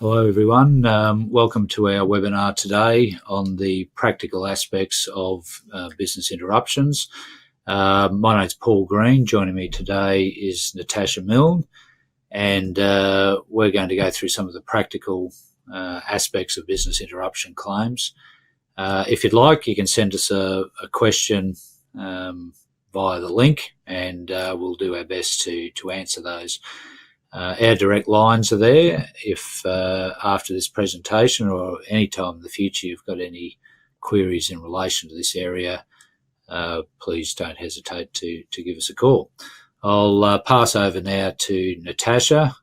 Hello everyone, welcome to our webinar today on the practical aspects of business interruptions. My name is Paul Green. Joining me today is Natasha Milne, and we're going to go through some of the practical aspects of business interruption claims. If you'd like, you can send us a question via the link, and we'll do our best to answer those. Our direct lines are there. If after this presentation or any time in the future you've got any queries in relation to this area, please don't hesitate to give us a call. I'll pass over now to Natasha,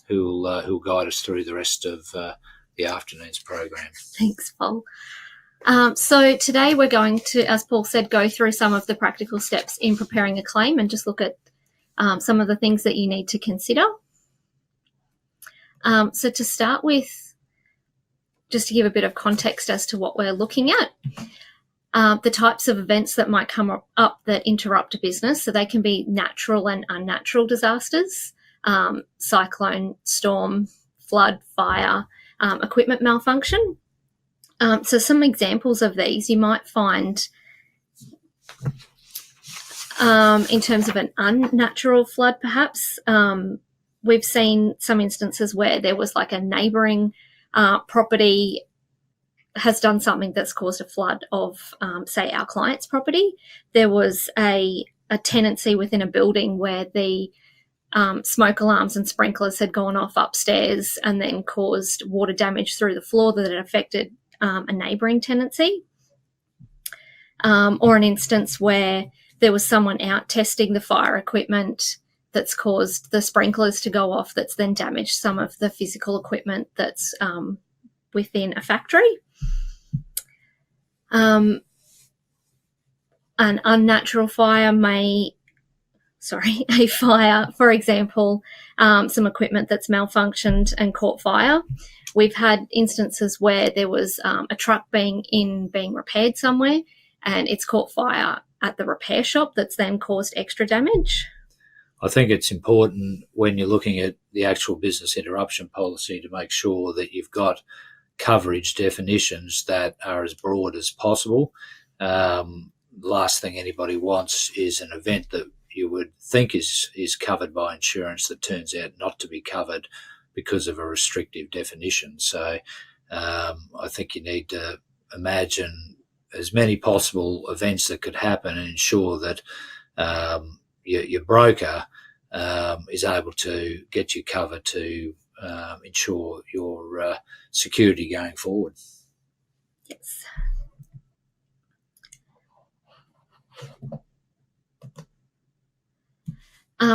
who'll guide us through the rest of the afternoon's program. Thanks, Paul. So today we're going to, as Paul said, go through some of the practical steps in preparing a claim and just look at some of the things that you need to consider. So to start with, just to give a bit of context as to what we're looking at, the types of events that might come up that interrupt a business. So they can be natural and unnatural disasters, cyclone, storm, flood, fire, equipment malfunction. So some examples of these you might find in terms of an unnatural flood, perhaps. We've seen some instances where there was like a neighbouring property has done something that's caused a flood of, say, our client's property. There was a tenancy within a building where the smoke alarms and sprinklers had gone off upstairs and then caused water damage through the floor that had affected a neighbouring tenancy. Or an instance where there was someone out testing the fire equipment that's caused the sprinklers to go off, that's then damaged some of the physical equipment that's within a factory. An unnatural fire a fire, for example, some equipment that's malfunctioned and caught fire. We've had instances where there was a truck being repaired somewhere and it's caught fire at the repair shop that's then caused extra damage. I think it's important when you're looking at the actual business interruption policy to make sure that you've got coverage definitions that are as broad as possible. The last thing anybody wants is an event that you would think is covered by insurance that turns out not to be covered because of a restrictive definition. So I think you need to imagine as many possible events that could happen and ensure that your broker is able to get you covered to ensure your security going forward. Yes.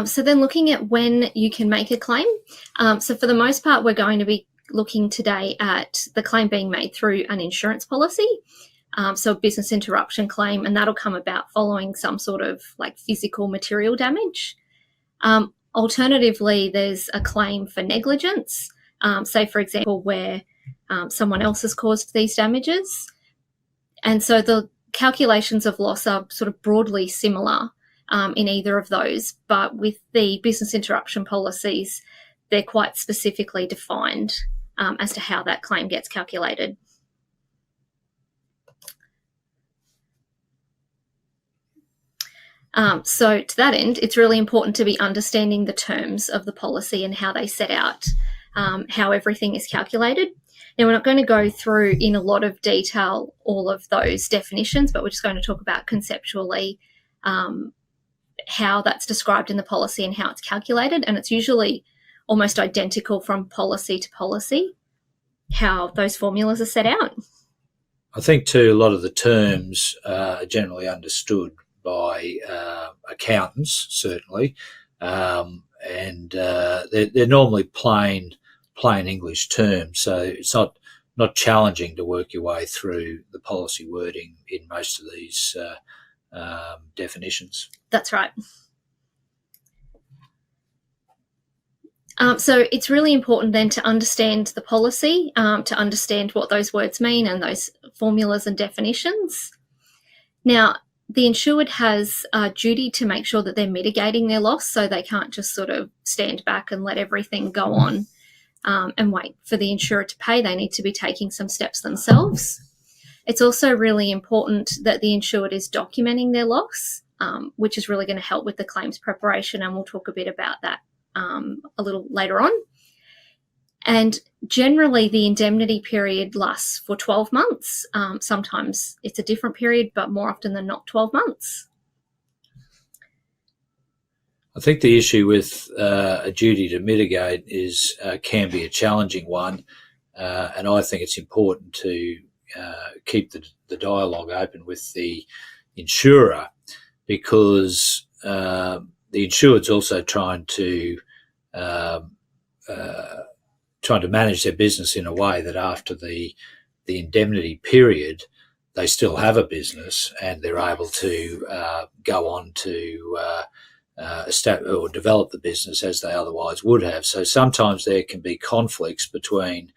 So then looking at when you can make a claim. So for the most part, we're going to be looking today at the claim being made through an insurance policy. So a business interruption claim, and that'll come about following some sort of like physical material damage. Alternatively, there's a claim for negligence, say, for example, where someone else has caused these damages. And so the calculations of loss are sort of broadly similar in either of those, but with the business interruption policies, they're quite specifically defined as to how that claim gets calculated. So to that end, it's really important to be understanding the terms of the policy and how they set out how everything is calculated. Now, we're not going to go through in a lot of detail all of those definitions, but we're just going to talk about conceptually how that's described in the policy and how it's calculated. And it's usually almost identical from policy to policy, how those formulas are set out. I think too, a lot of the terms are generally understood by accountants, certainly, and they're normally plain English terms, so it's not challenging to work your way through the policy wording in most of these definitions. That's right. So it's really important then to understand the policy, to understand what those words mean and those formulas and definitions. Now, the insured has a duty to make sure that they're mitigating their loss, so they can't just sort of stand back and let everything go on and wait for the insurer to pay. They need to be taking some steps themselves. It's also really important that the insured is documenting their loss, which is really going to help with the claims preparation, and we'll talk a bit about that a little later on. And generally, the indemnity period lasts for 12 months. Sometimes it's a different period, but more often than not, 12 months. I think the issue with a duty to mitigate can be a challenging one, and I think it's important to keep the dialogue open with the insurer, because the insured's also trying to manage their business in a way that after the indemnity period, they still have a business and they're able to go on to establish or develop the business as they otherwise would have. So sometimes there can be conflicts between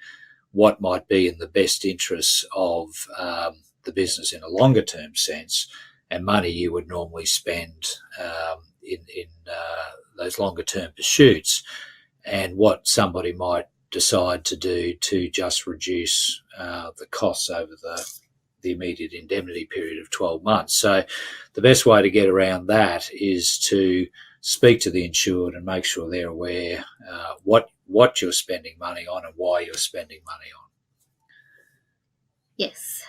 what might be in the best interests of the business in a longer term sense and money you would normally spend in those longer term pursuits, and what somebody might decide to do to just reduce the costs over the immediate indemnity period of 12 months. So the best way to get around that is to speak to the insured and make sure they're aware what you're spending money on and why you're spending money on. Yes.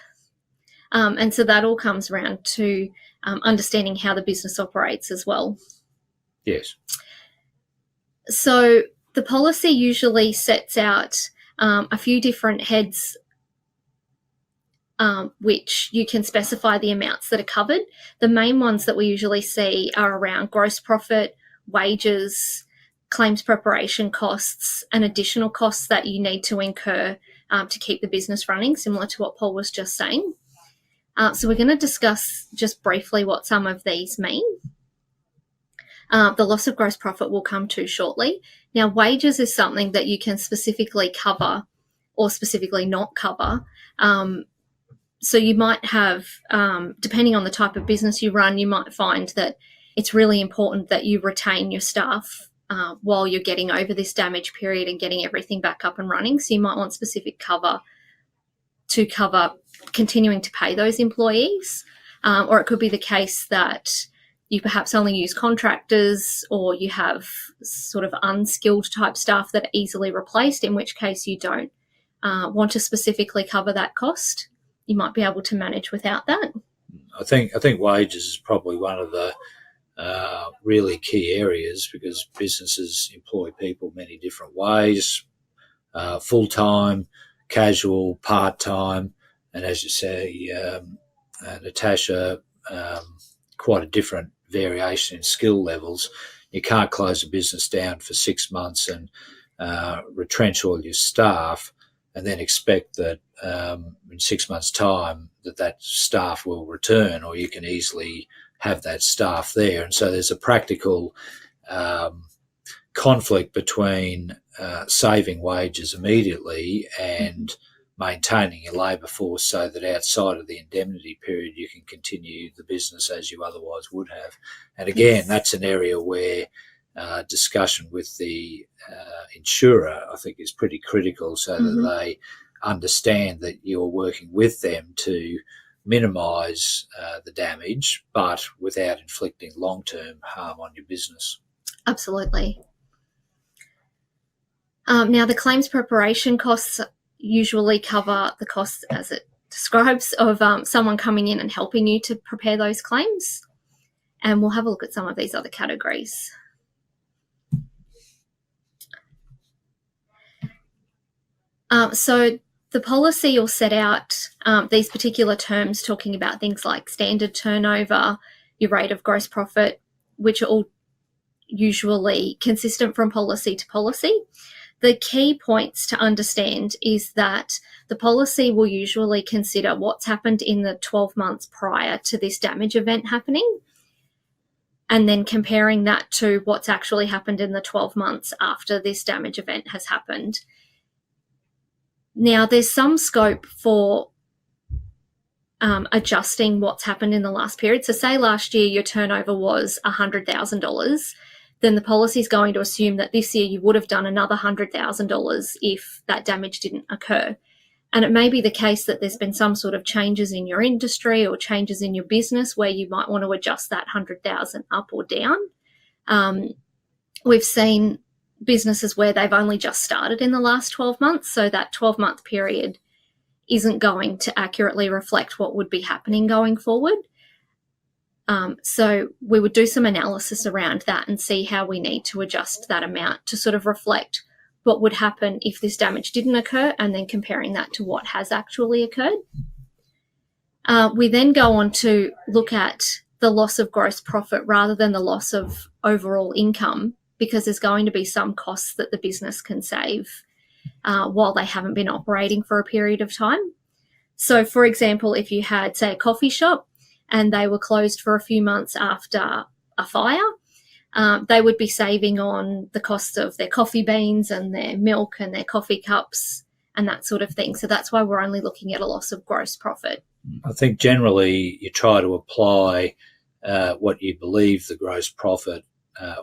And so that all comes around to understanding how the business operates as well. Yes. So the policy usually sets out a few different heads which you can specify the amounts that are covered. The main ones that we usually see are around gross profit, wages, claims preparation costs, and additional costs that you need to incur to keep the business running, similar to what Paul was just saying. So we're going to discuss just briefly what some of these mean. The loss of gross profit we'll come to shortly. Now, wages is something that you can specifically cover or specifically not cover. So you might have, depending on the type of business you run, you might find that it's really important that you retain your staff while you're getting over this damage period and getting everything back up and running. So you might want specific cover to cover continuing to pay those employees. Or it could be the case that you perhaps only use contractors, or you have sort of unskilled type staff that are easily replaced, in which case you don't want to specifically cover that cost. You might be able to manage without that. I think wages is probably one of the really key areas, because businesses employ people many different ways, full-time, casual, part-time, and as you say, Natasha, quite a different variation in skill levels. You can't close a business down for 6 months and retrench all your staff and then expect that in 6 months' time that staff will return, or you can easily have that staff there. And so there's a practical conflict between saving wages immediately and maintaining your labour force so that outside of the indemnity period you can continue the business as you otherwise would have. And again, that's an area where discussion with the insurer, I think, is pretty critical, so that they understand that you're working with them to minimise the damage, but without inflicting long-term harm on your business. Absolutely. Now, the claims preparation costs usually cover the costs, as it describes, of someone coming in and helping you to prepare those claims. And we'll have a look at some of these other categories. So the policy will set out these particular terms, talking about things like standard turnover, your rate of gross profit, which are all usually consistent from policy to policy. The key points to understand is that the policy will usually consider what's happened in the 12 months prior to this damage event happening, and then comparing that to what's actually happened in the 12 months after this damage event has happened. Now, there's some scope for adjusting what's happened in the last period. So say last year your turnover was $100,000. then the policy is going to assume that this year you would have done another $100,000 if that damage didn't occur. And it may be the case that there's been some sort of changes in your industry or changes in your business where you might want to adjust that 100,000 up or down. We've seen businesses where they've only just started in the last 12 months, so that 12-month period isn't going to accurately reflect what would be happening going forward. So we would do some analysis around that and see how we need to adjust that amount to sort of reflect what would happen if this damage didn't occur, and then comparing that to what has actually occurred. We then go on to look at the loss of gross profit rather than the loss of overall income, because there's going to be some costs that the business can save while they haven't been operating for a period of time. So, for example, if you had, say, a coffee shop and they were closed for a few months after a fire, they would be saving on the cost of their coffee beans and their milk and their coffee cups and that sort of thing. So that's why we're only looking at a loss of gross profit. I think generally you try to apply what you believe the gross profit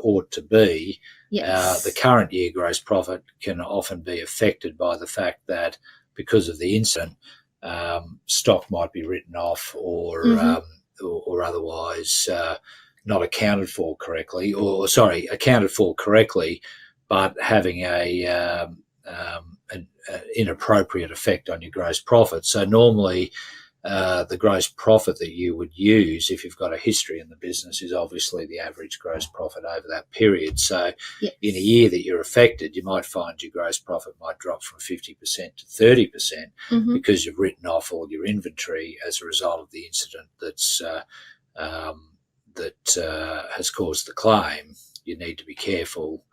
ought to be. Yes. The current year gross profit can often be affected by the fact that because of the incident, stock might be written off or otherwise not accounted for correctly, accounted for correctly, but having an inappropriate effect on your gross profit. So normally the gross profit that you would use if you've got a history in the business is obviously the average gross profit over that period. So yes. In a year that you're affected, you might find your gross profit might drop from 50% to 30% because you've written off all your inventory as a result of the incident that has caused the claim. You need to be careful,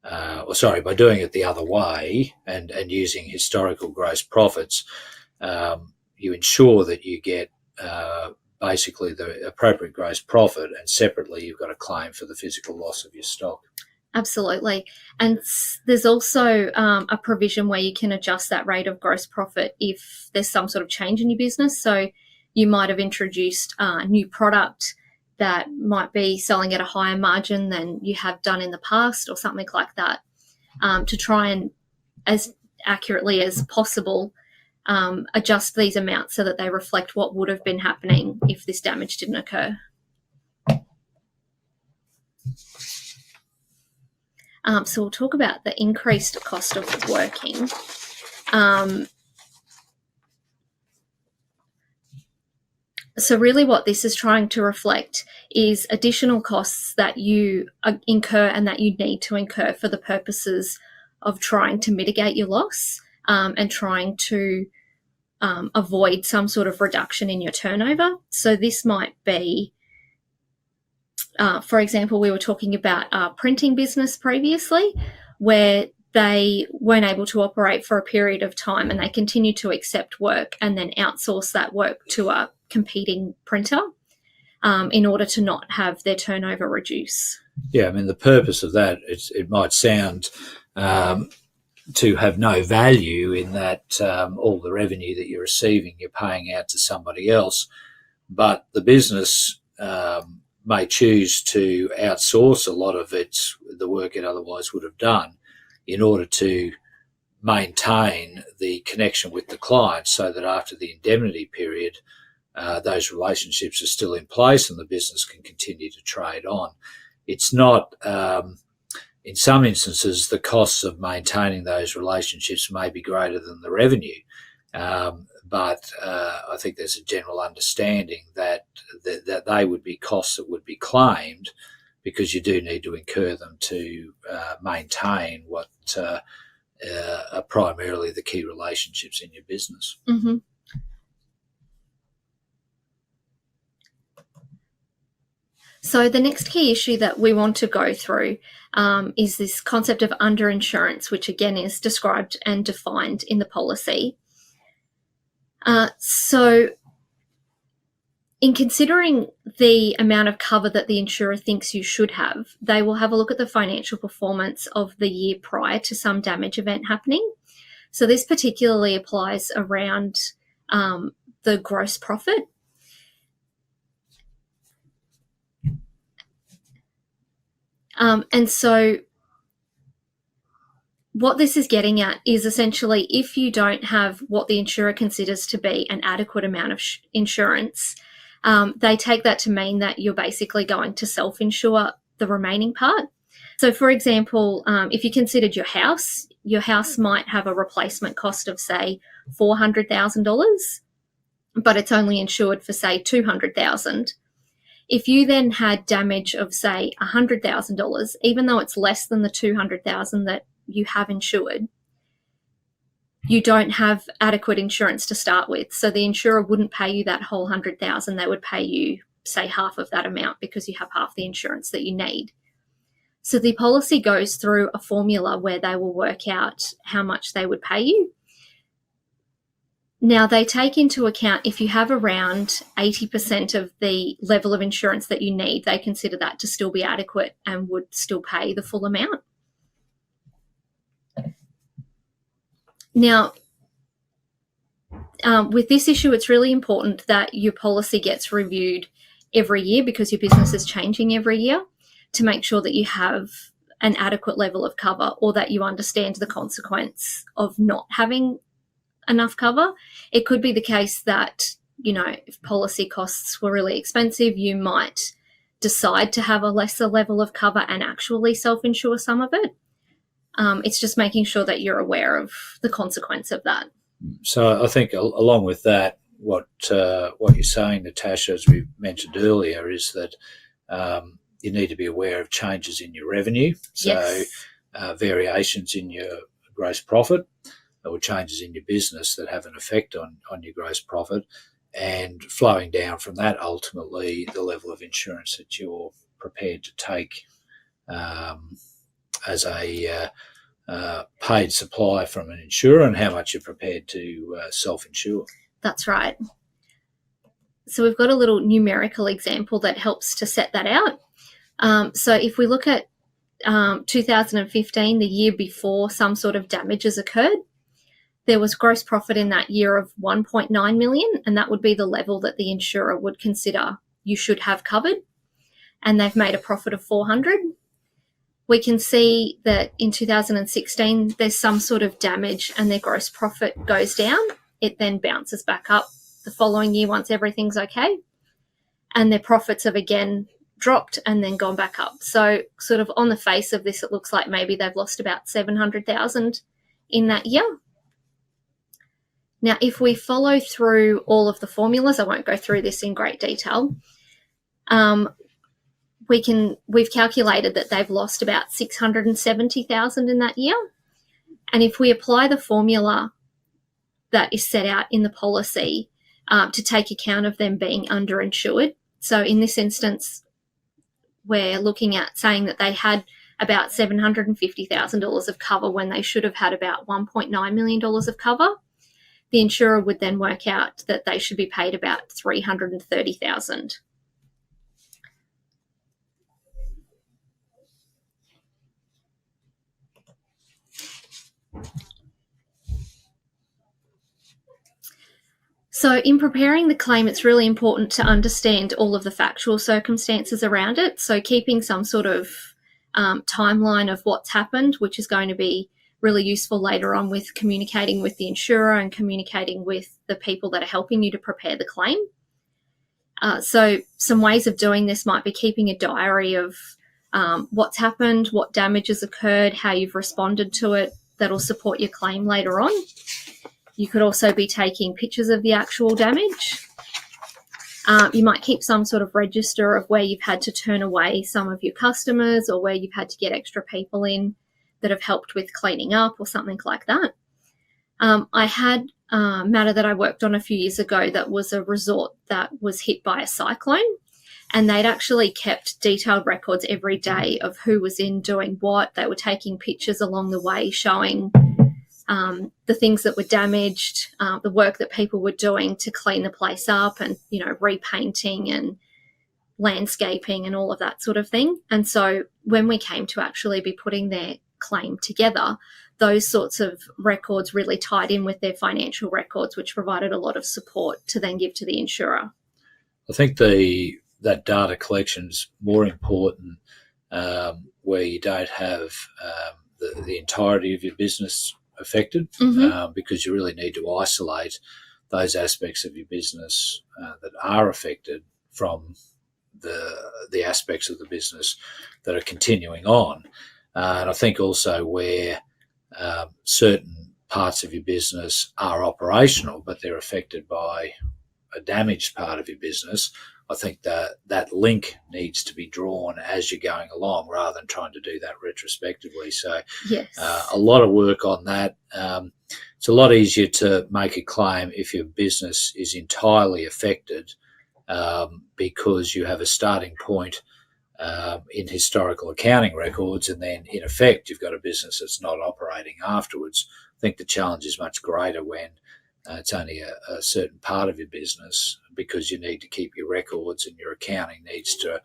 by doing it the other way and using historical gross profits, you ensure that you get basically the appropriate gross profit, and separately you've got a claim for the physical loss of your stock. Absolutely. And there's also a provision where you can adjust that rate of gross profit if there's some sort of change in your business. So you might have introduced a new product that might be selling at a higher margin than you have done in the past or something like that, to try and, as accurately as possible, adjust these amounts so that they reflect what would have been happening if this damage didn't occur. So we'll talk about the increased cost of working. So really what this is trying to reflect is additional costs that you incur and that you need to incur for the purposes of trying to mitigate your loss and trying to avoid some sort of reduction in your turnover. So this might be, for example, we were talking about our printing business previously, where they weren't able to operate for a period of time and they continued to accept work and then outsource that work to a competing printer in order to not have their turnover reduce. Yeah, I mean, the purpose of that, it might sound to have no value in that all the revenue that you're receiving, you're paying out to somebody else, but the business may choose to outsource a lot of the work it otherwise would have done in order to maintain the connection with the client, so that after the indemnity period, those relationships are still in place and the business can continue to trade on. It's not, in some instances, the costs of maintaining those relationships may be greater than the revenue. But I think there's a general understanding that they would be costs that would be claimed, because you do need to incur them to maintain what are primarily the key relationships in your business. Mm-hmm. So the next key issue that we want to go through is this concept of underinsurance, which again is described and defined in the policy. So in considering the amount of cover that the insurer thinks you should have, they will have a look at the financial performance of the year prior to some damage event happening. So this particularly applies around the gross profit. And so what this is getting at is essentially if you don't have what the insurer considers to be an adequate amount of insurance, they take that to mean that you're basically going to self-insure the remaining part. So, for example, if you considered your house might have a replacement cost of, say, $400,000, but it's only insured for, say, $200,000. If you then had damage of, say, $100,000, even though it's less than the $200,000 that you have insured, you don't have adequate insurance to start with. So the insurer wouldn't pay you that whole $100,000. They would pay you, say, half of that amount because you have half the insurance that you need. So the policy goes through a formula where they will work out how much they would pay you. Now, they take into account if you have around 80% of the level of insurance that you need, they consider that to still be adequate and would still pay the full amount. Now, with this issue, it's really important that your policy gets reviewed every year because your business is changing every year to make sure that you have an adequate level of cover or that you understand the consequence of not having enough cover. It could be the case that, if policy costs were really expensive, you might decide to have a lesser level of cover and actually self-insure some of it. It's just making sure that you're aware of the consequence of that. So I think along with that, what you're saying, Natasha, as we mentioned earlier, is that you need to be aware of changes in your revenue. So yes. Variations in your gross profit or changes in your business that have an effect on your gross profit, and flowing down from that, ultimately, the level of insurance that you're prepared to take as a paid supply from an insurer, and how much you're prepared to self-insure. That's right. So we've got a little numerical example that helps to set that out. So if we look at 2015, the year before some sort of damages occurred, there was gross profit in that year of $1.9 million, and that would be the level that the insurer would consider you should have covered. And they've made a profit of $400,000. We can see that in 2016, there's some sort of damage and their gross profit goes down. It then bounces back up the following year once everything's okay. And their profits have again dropped and then gone back up. So sort of on the face of this, it looks like maybe they've lost about $700,000 in that year. Now, if we follow through all of the formulas, I won't go through this in great detail, we've calculated that they've lost about $670,000 in that year. And if we apply the formula that is set out in the policy to take account of them being underinsured, so in this instance, we're looking at saying that they had about $750,000 of cover when they should have had about $1.9 million of cover. The insurer would then work out that they should be paid about $330,000. So in preparing the claim, it's really important to understand all of the factual circumstances around it. So keeping some sort of timeline of what's happened, which is going to be really useful later on with communicating with the insurer and communicating with the people that are helping you to prepare the claim. So some ways of doing this might be keeping a diary of what's happened, what damages occurred, how you've responded to it. That'll support your claim later on. You could also be taking pictures of the actual damage. You might keep some sort of register of where you've had to turn away some of your customers or where you've had to get extra people in that have helped with cleaning up or something like that. I had a matter that I worked on a few years ago that was a resort that was hit by a cyclone, and they'd actually kept detailed records every day of who was in doing what. They were taking pictures along the way showing the things that were damaged, the work that people were doing to clean the place up and, repainting and landscaping and all of that sort of thing. And so when we came to actually be putting their claim together, those sorts of records really tied in with their financial records, which provided a lot of support to then give to the insurer. I think that data collection is more important where you don't have the entirety of your business affected, because you really need to isolate those aspects of your business that are affected from the aspects of the business that are continuing on. And I think also where certain parts of your business are operational, but they're affected by a damaged part of your business, I think that link needs to be drawn as you're going along rather than trying to do that retrospectively. So yes. A lot of work on that. It's a lot easier to make a claim if your business is entirely affected, because you have a starting point in historical accounting records, and then in effect you've got a business that's not operating afterwards. I think the challenge is much greater when it's only a certain part of your business, because you need to keep your records and your accounting needs to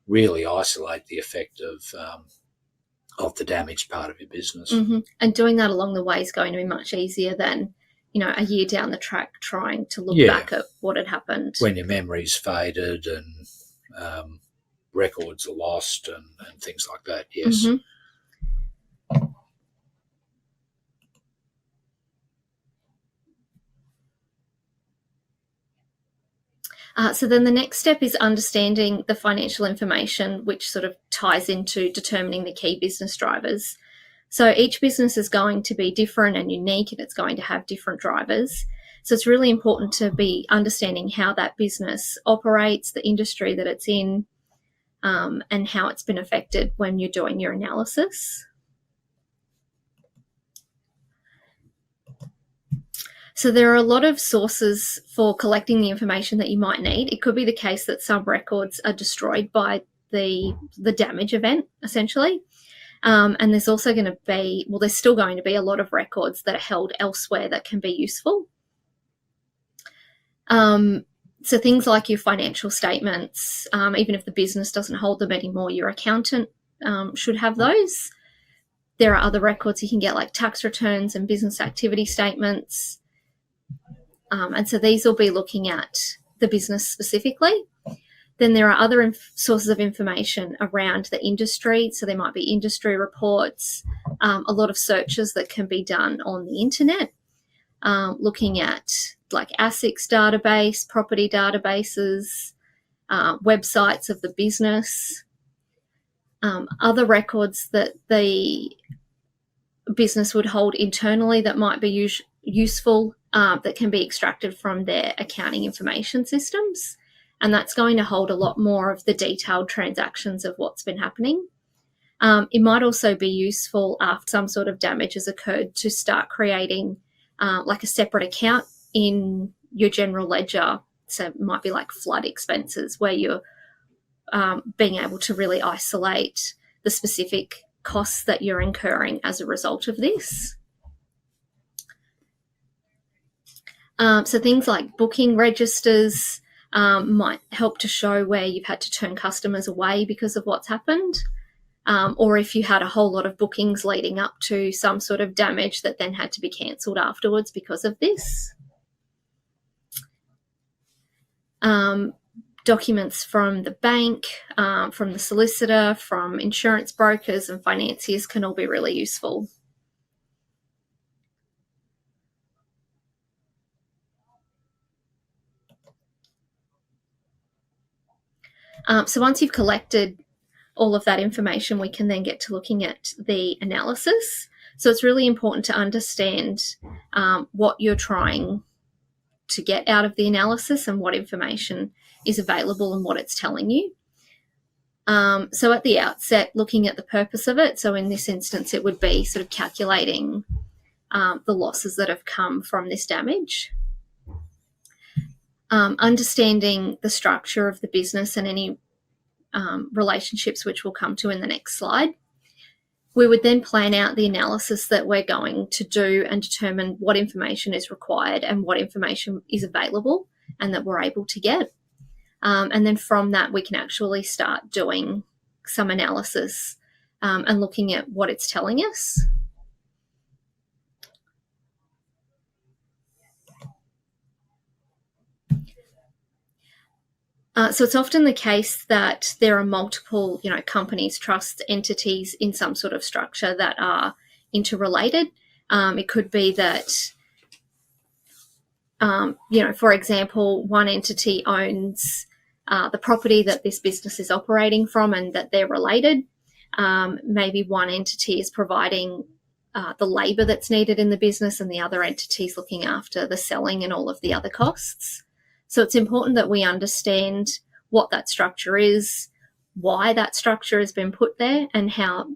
really isolate the effect of the damaged part of your business. And doing that along the way is going to be much easier than, a year down the track trying to look back at what had happened. When your memory's faded and records are lost and things like that, yes. So then the next step is understanding the financial information, which sort of ties into determining the key business drivers. So each business is going to be different and unique, and it's going to have different drivers. So it's really important to be understanding how that business operates, the industry that it's in, and how it's been affected when you're doing your analysis. So there are a lot of sources for collecting the information that you might need. It could be the case that some records are destroyed by the damage event, essentially. And there's also going to be, there's still going to be a lot of records that are held elsewhere that can be useful. So things like your financial statements, even if the business doesn't hold them anymore, your accountant should have those. There are other records you can get, like tax returns and business activity statements. And so these will be looking at the business specifically. Then there are other sources of information around the industry. So there might be industry reports, a lot of searches that can be done on the internet, looking at like ASIC's database, property databases, websites of the business, other records that the business would hold internally that might be useful, that can be extracted from their accounting information systems. And that's going to hold a lot more of the detailed transactions of what's been happening. It might also be useful after some sort of damage has occurred to start creating like a separate account in your general ledger. So it might be like flood expenses, where you're being able to really isolate the specific costs that you're incurring as a result of this. So things like booking registers might help to show where you've had to turn customers away because of what's happened, or if you had a whole lot of bookings leading up to some sort of damage that then had to be cancelled afterwards because of this. Documents from the bank, from the solicitor, from insurance brokers and financiers can all be really useful. So once you've collected all of that information, we can then get to looking at the analysis. So it's really important to understand what you're trying to get out of the analysis and what information is available and what it's telling you. So at the outset, looking at the purpose of it. So in this instance, it would be sort of calculating the losses that have come from this damage. Understanding the structure of the business and any relationships, which we'll come to in the next slide. We would then plan out the analysis that we're going to do and determine what information is required and what information is available and that we're able to get. And then from that, we can actually start doing some analysis and looking at what it's telling us. So it's often the case that there are multiple, companies, trusts, entities in some sort of structure that are interrelated. It could be that, for example, one entity owns the property that this business is operating from and that they're related. Maybe one entity is providing the labour that's needed in the business and the other entity is looking after the selling and all of the other costs. So it's important that we understand what that structure is, why that structure has been put there, and how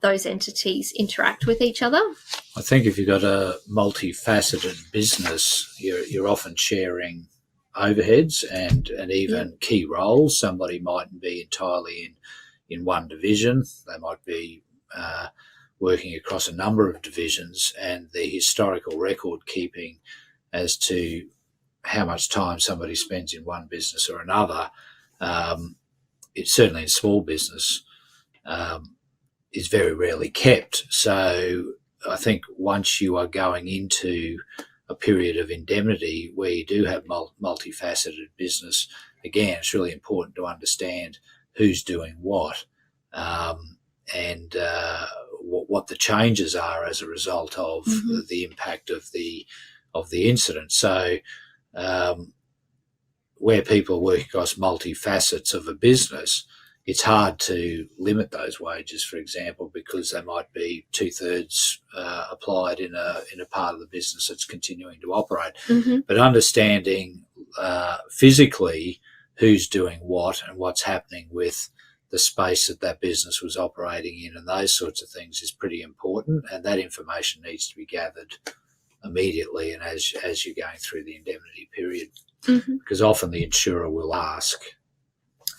those entities interact with each other. I think if you've got a multifaceted business, you're often sharing overheads and even key roles. Somebody mightn't be entirely in one division. They might be working across a number of divisions, and the historical record keeping as to how much time somebody spends in one business or another, it's certainly in small business, is very rarely kept. So I think once you are going into a period of indemnity where you do have multifaceted business, again, it's really important to understand who's doing what, and what the changes are as a result of the impact of the incident. So where people work across multifacets of a business, it's hard to limit those wages, for example, because they might be 2/3 applied in a part of the business that's continuing to operate. But understanding physically who's doing what and what's happening with the space that business was operating in and those sorts of things is pretty important, and that information needs to be gathered immediately and as you're going through the indemnity period, because often the insurer will ask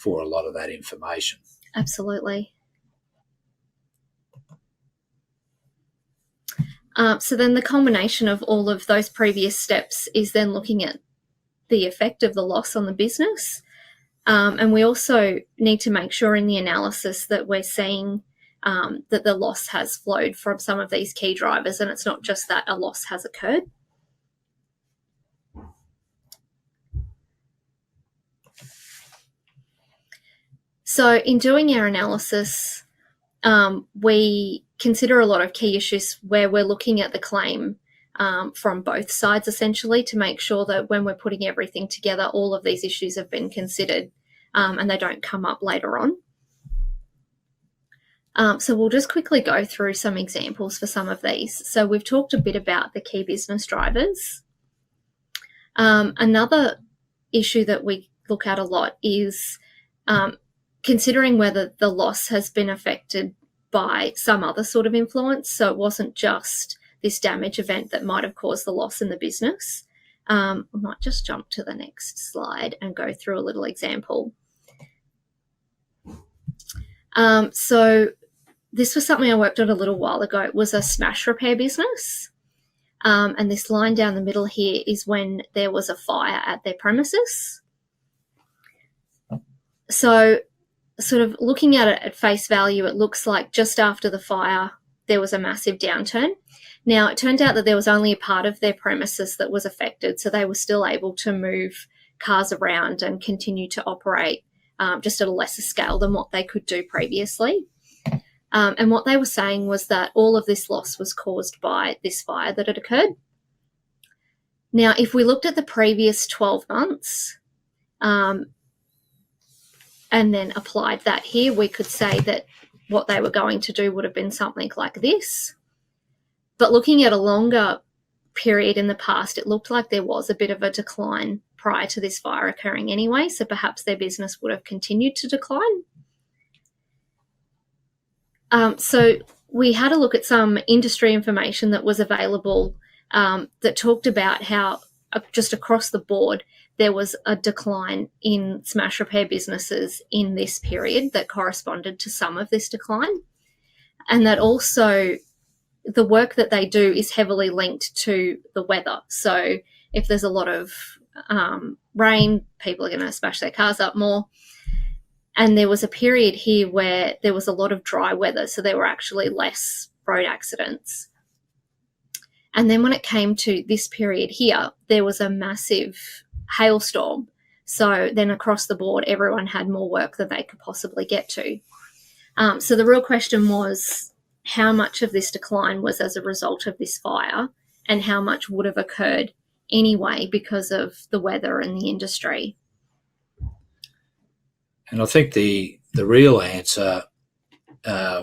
for a lot of that information. Absolutely. So then the culmination of all of those previous steps is then looking at the effect of the loss on the business. And we also need to make sure in the analysis that we're seeing that the loss has flowed from some of these key drivers, and it's not just that a loss has occurred. So in doing our analysis, we consider a lot of key issues where we're looking at the claim from both sides, essentially, to make sure that when we're putting everything together, all of these issues have been considered and they don't come up later on. So we'll just quickly go through some examples for some of these. So we've talked a bit about the key business drivers. Another issue that we look at a lot is considering whether the loss has been affected by some other sort of influence. So it wasn't just this damage event that might have caused the loss in the business. I might just jump to the next slide and go through a little example. So this was something I worked on a little while ago. It was a smash repair business. And this line down the middle here is when there was a fire at their premises. So sort of looking at it at face value, it looks like just after the fire, there was a massive downturn. Now, it turned out that there was only a part of their premises that was affected, so they were still able to move cars around and continue to operate just at a lesser scale than what they could do previously. And what they were saying was that all of this loss was caused by this fire that had occurred. Now, if we looked at the previous 12 months and then applied that here, we could say that what they were going to do would have been something like this. But looking at a longer period in the past, it looked like there was a bit of a decline prior to this fire occurring anyway, so perhaps their business would have continued to decline. So we had a look at some industry information that was available that talked about how just across the board there was a decline in smash repair businesses in this period that corresponded to some of this decline, and that also the work that they do is heavily linked to the weather. So if there's a lot of rain, people are going to smash their cars up more. And there was a period here where there was a lot of dry weather, so there were actually less road accidents. And then when it came to this period here, there was a massive hailstorm So then across the board, everyone had more work than they could possibly get to. So the real question was, how much of this decline was as a result of this fire, and how much would have occurred anyway because of the weather and the industry? And I think the real answer,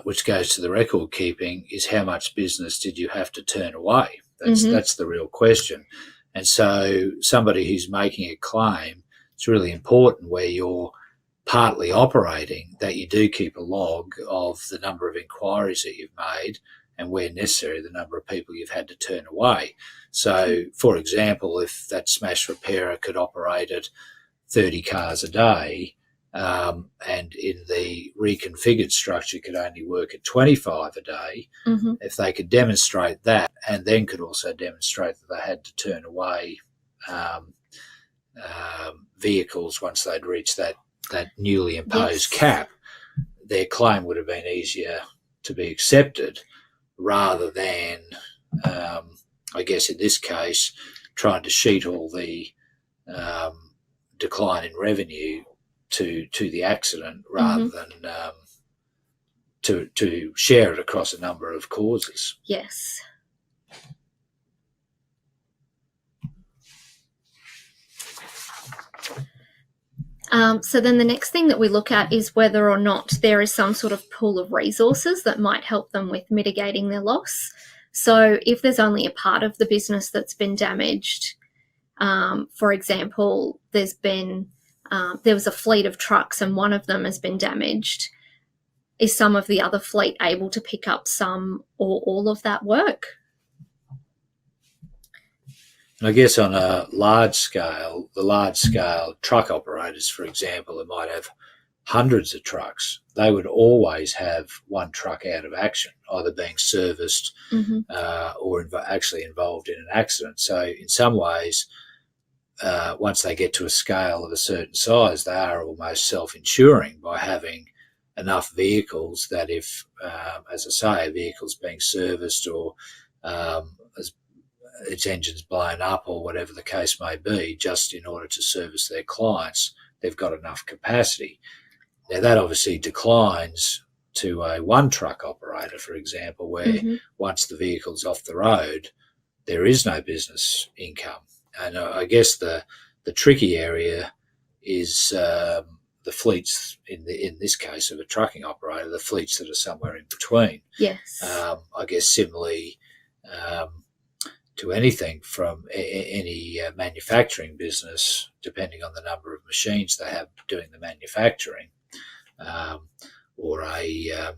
which goes to the record keeping, is how much business did you have to turn away? That's the real question. And so somebody who's making a claim, it's really important where you're partly operating that you do keep a log of the number of inquiries that you've made and, where necessary, the number of people you've had to turn away. So, for example, if that smash repairer could operate at 30 cars a day, and in the reconfigured structure could only work at 25 a day, if they could demonstrate that, and then could also demonstrate that they had to turn away vehicles once they'd reached that newly imposed cap, their claim would have been easier to be accepted, rather than, I guess in this case, trying to sheet all the decline in revenue to the accident, rather than to share it across a number of causes. Yes. So then the next thing that we look at is whether or not there is some sort of pool of resources that might help them with mitigating their loss. So if there's only a part of the business that's been damaged, for example, there was a fleet of trucks and one of them has been damaged, is some of the other fleet able to pick up some or all of that work? And I guess on a large scale, the large-scale truck operators, for example, that might have hundreds of trucks, they would always have one truck out of action, either being serviced or actually involved in an accident. So in some ways, once they get to a scale of a certain size, they are almost self-insuring by having enough vehicles that if, as I say, a vehicle's being serviced or its engine's blown up or whatever the case may be, just in order to service their clients, they've got enough capacity. Now, that obviously declines to a one-truck operator, for example, where once the vehicle's off the road, there is no business income. And I guess the tricky area is the fleets, in this case of a trucking operator, the fleets that are somewhere in between. Yes. I guess similarly to anything from any manufacturing business, depending on the number of machines they have doing the manufacturing, or a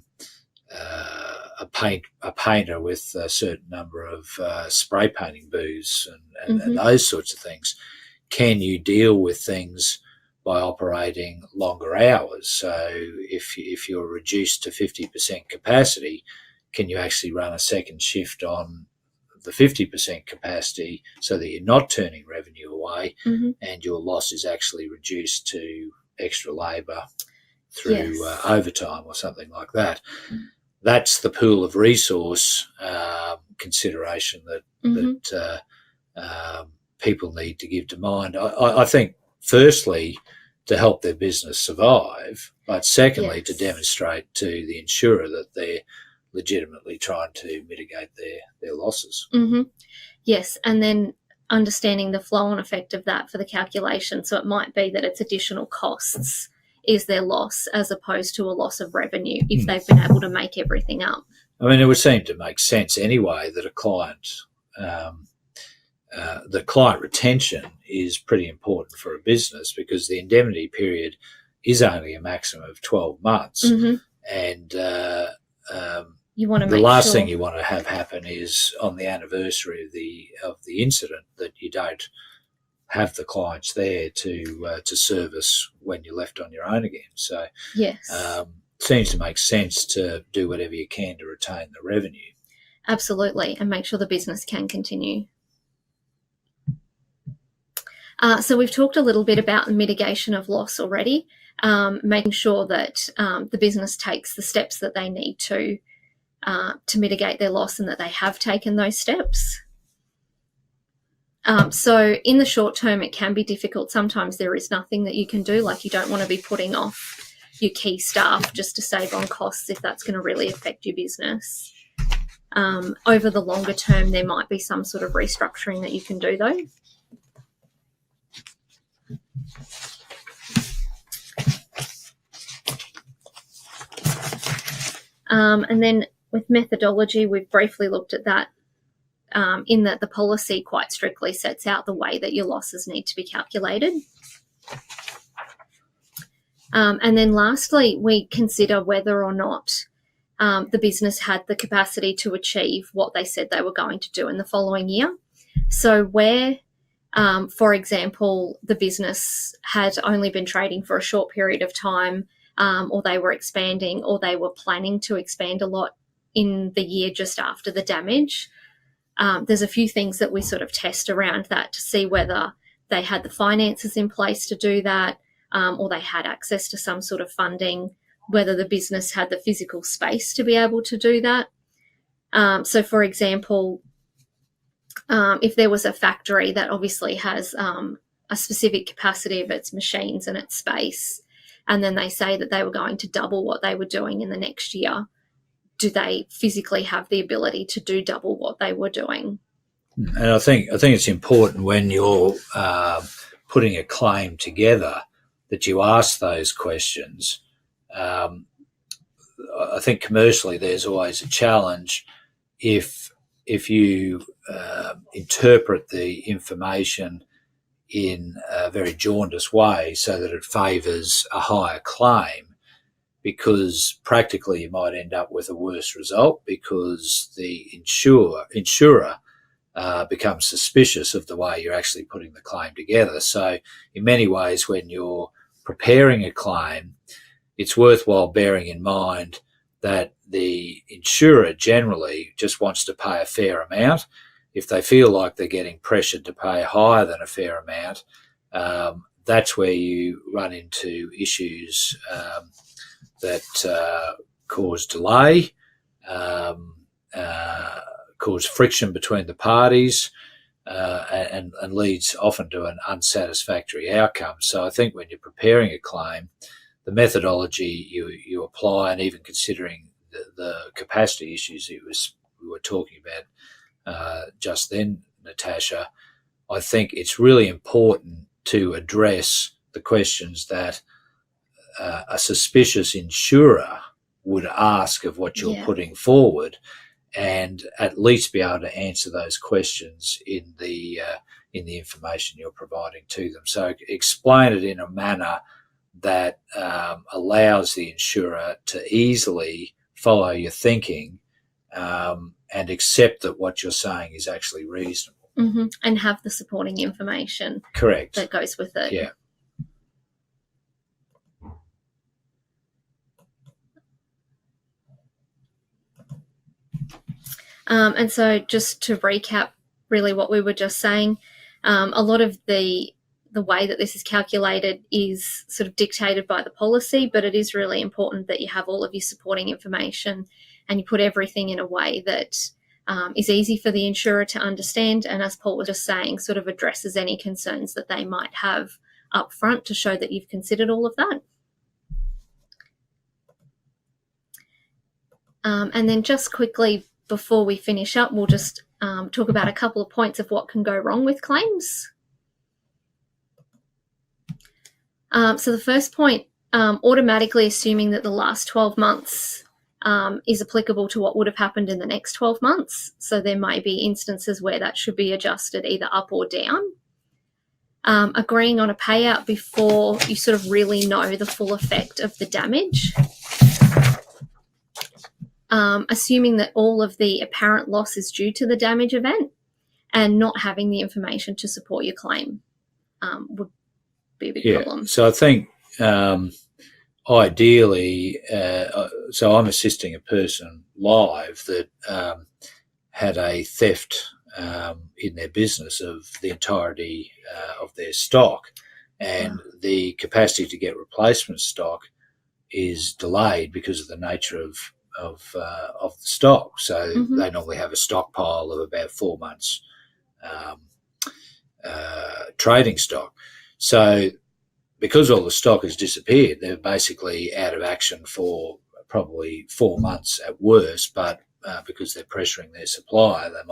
painter with a certain number of spray painting booths and those sorts of things. Can you deal with things by operating longer hours? So if you're reduced to 50% capacity, can you actually run a second shift on the 50% capacity so that you're not turning revenue away and your loss is actually reduced to extra labour through overtime or something like that? That's the pool of resource consideration that people need to give to mind. I think, firstly, to help their business survive, but secondly, to demonstrate to the insurer that they're legitimately trying to mitigate their losses. Yes, and then understanding the flow-on effect of that for the calculation. So it might be that it's additional costs is their loss, as opposed to a loss of revenue if they've been able to make everything up. I mean, it would seem to make sense anyway that a client, the client retention is pretty important for a business, because the indemnity period is only a maximum of 12 months. And you want to the last thing you want to have happen is on the anniversary of the incident that you don't have the clients there to service when you're left on your own again. So seems to make sense to do whatever you can to retain the revenue. Absolutely, and make sure the business can continue. So we've talked a little bit about the mitigation of loss already, making sure that the business takes the steps that they need to mitigate their loss, and that they have taken those steps. So in the short term, it can be difficult. Sometimes there is nothing that you can do. Like, you don't want to be putting off your key staff just to save on costs if that's going to really affect your business. Over the longer term, there might be some sort of restructuring that you can do, though. And then with methodology, we've briefly looked at that, in that the policy quite strictly sets out the way that your losses need to be calculated. And then lastly, we consider whether or not the business had the capacity to achieve what they said they were going to do in the following year. So where, for example, the business had only been trading for a short period of time, or they were expanding, or they were planning to expand a lot in the year just after the damage, there's a few things that we sort of test around that to see whether they had the finances in place to do that, or they had access to some sort of funding, whether the business had the physical space to be able to do that. So, for example, if there was a factory that obviously has a specific capacity of its machines and its space, and then they say that they were going to double what they were doing in the next year, do they physically have the ability to do double what they were doing? And I think it's important when you're putting a claim together that you ask those questions. I think commercially there's always a challenge if you interpret the information in a very jaundiced way so that it favours a higher claim, because practically you might end up with a worse result because the insurer becomes suspicious of the way you're actually putting the claim together. So in many ways, when you're preparing a claim, it's worthwhile bearing in mind that the insurer generally just wants to pay a fair amount. If they feel like they're getting pressured to pay higher than a fair amount, that's where you run into issues that cause delay, cause friction between the parties, and leads often to an unsatisfactory outcome. So I think when you're preparing a claim, the methodology you apply, and even considering the capacity issues we were talking about just then, Natasha, I think it's really important to address the questions that a suspicious insurer would ask of what you're putting forward, and at least be able to answer those questions in the information you're providing to them. So explain it in a manner that allows the insurer to easily follow your thinking and accept that what you're saying is actually reasonable. Mm-hmm. And have the supporting information. Correct. That goes with it. Yeah. And so just to recap really what we were just saying, a lot of the way that this is calculated is sort of dictated by the policy, but it is really important that you have all of your supporting information and you put everything in a way that is easy for the insurer to understand, and as Paul was just saying, sort of addresses any concerns that they might have up front to show that you've considered all of that. And then just quickly before we finish up, we'll just talk about a couple of points of what can go wrong with claims. So the first point, automatically assuming that the last 12 months is applicable to what would have happened in the next 12 months. So there may be instances where that should be adjusted either up or down. Agreeing on a payout before you sort of really know the full effect of the damage. Assuming that all of the apparent loss is due to the damage event, and not having the information to support your claim would be a big problem. So I think ideally, so I'm assisting a person live that had a theft in their business of the entirety of their stock, and the capacity to get replacement stock is delayed because of the nature of the stock. So they normally have a stockpile of about 4 months trading stock. So because all the stock has disappeared, they're basically out of action for probably 4 months at worst, but because they're pressuring their supplier, they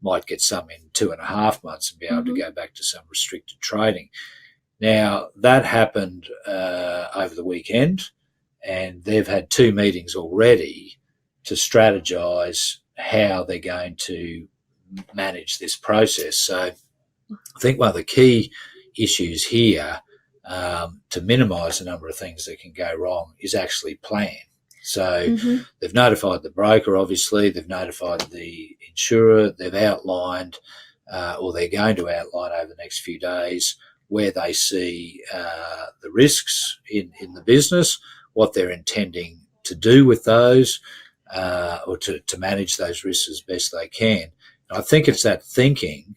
might get some in 2.5 months and be able to go back to some restricted trading. Now, that happened over the weekend, and they've had 2 meetings already to strategise how they're going to manage this process. So I think one of the key issues here, to minimise the number of things that can go wrong, is actually plan. So they've notified the broker, obviously, they've notified the insurer, they've outlined, or they're going to outline over the next few days, where they see the risks in the business, what they're intending to do with those, or to manage those risks as best they can. And I think it's that thinking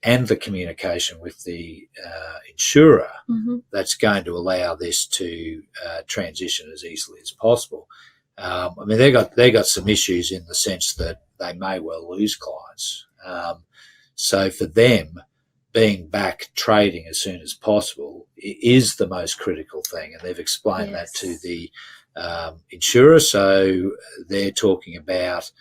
and the communication with the insurer that's going to allow this to transition as easily as possible. I mean, they got some issues in the sense that they may well lose clients. So for them, being back trading as soon as possible is the most critical thing, and they've explained that to the insurer. So they're talking about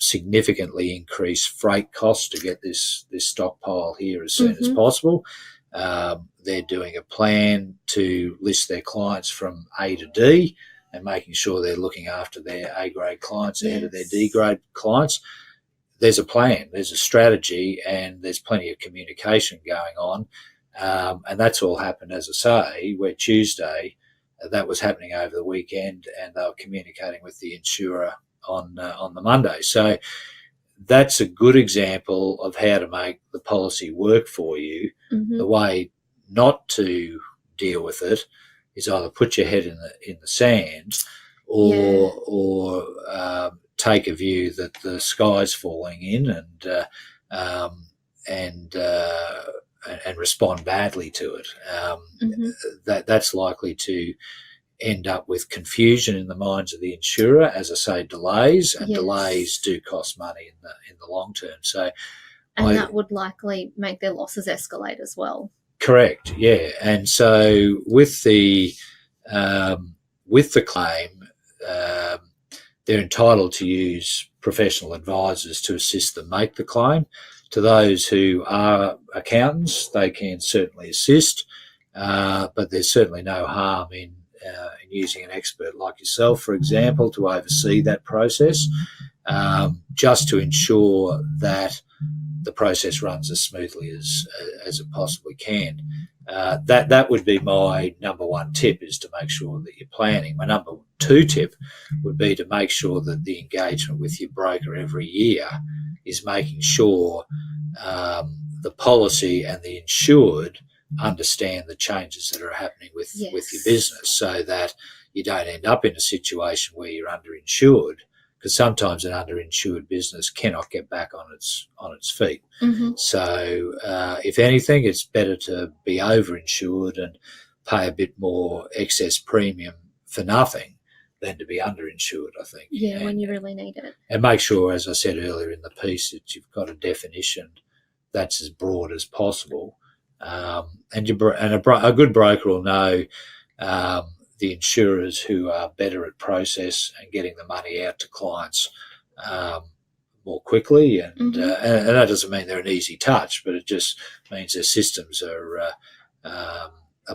significantly increased freight costs to get this stockpile here as soon as possible. They're doing a plan to list their clients from A to D and making sure they're looking after their A-grade clients ahead of their D-grade clients. There's a plan, there's a strategy, and there's plenty of communication going on. And that's all happened, as I say, where Tuesday, that was happening over the weekend, and they were communicating with the insurer on the Monday. So that's a good example of how to make the policy work for you. The way not to deal with it is either put your head in the sand, or take a view that the sky's falling in and respond badly to it. That's likely to end up with confusion in the minds of the insurer, as I say, delays, and delays do cost money in the long term. So, that would likely make their losses escalate as well. Correct, yeah. And so with the claim, they're entitled to use professional advisors to assist them make the claim. To those who are accountants, they can certainly assist, but there's certainly no harm in using an expert like yourself, for example, to oversee that process, just to ensure that the process runs as smoothly as it possibly can. That would be my number one tip, is to make sure that you're planning. My number two tip would be to make sure that the engagement with your broker every year is making sure the policy and the insured understand the changes that are happening with your business, so that you don't end up in a situation where you're underinsured, because sometimes an underinsured business cannot get back on its feet. So if anything, it's better to be overinsured and pay a bit more excess premium for nothing than to be underinsured, I think. Yeah, when you really need it. And make sure, as I said earlier in the piece, that you've got a definition that's as broad as possible. And a good broker will know the insurers who are better at process and getting the money out to clients more quickly. And that doesn't mean they're an easy touch, but it just means their systems are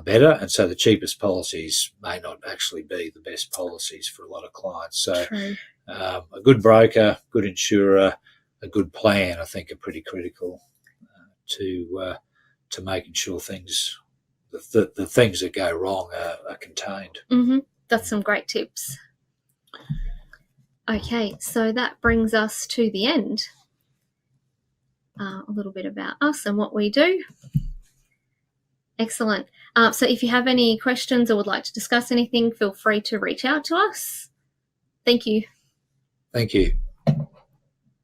better. And so the cheapest policies may not actually be the best policies for a lot of clients. So a good broker, good insurer, a good plan, I think, are pretty critical to making sure the things that go wrong are contained. That's some great tips. Okay, so that brings us to the end. A little bit about us and what we do. Excellent. So if you have any questions or would like to discuss anything, feel free to reach out to us. Thank you. Thank you.